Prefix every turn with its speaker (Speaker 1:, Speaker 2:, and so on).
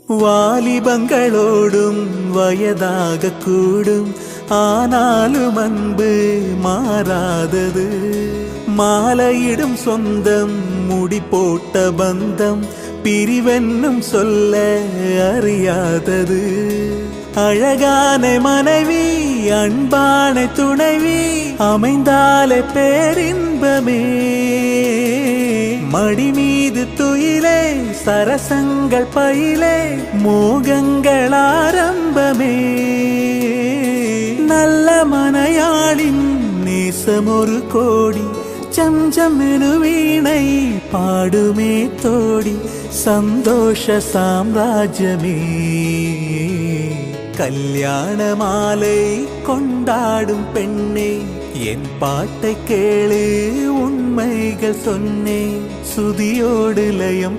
Speaker 1: வாலிபங்களோடும் வயதாக கூடும், ஆனாலும் அன்பு மாறாதது. மாலையிடும் சொந்தம், முடி போட்ட பந்தம், பிரிவென்னும் சொல்ல அறியாதது. அழகான மனைவி, அன்பான துணைவி அமைந்தாலே பேரின்பமே. மடி மீது துயிலே, சரசங்கள் பயிலே, மோகங்கள் ஆரம்பமே. நல்ல மனையாளின் நேசம் ஒரு கோடி, சம்சம் எனு வீணை பாடுமே தோடி, சந்தோஷ சாம்ராஜ்யமே. கல்யாண மாலை கொண்டாடும் பெண்ணே, என் பாட்டை கேளு, உண்மைகள் சொன்னேன், சுதியோடு லயம்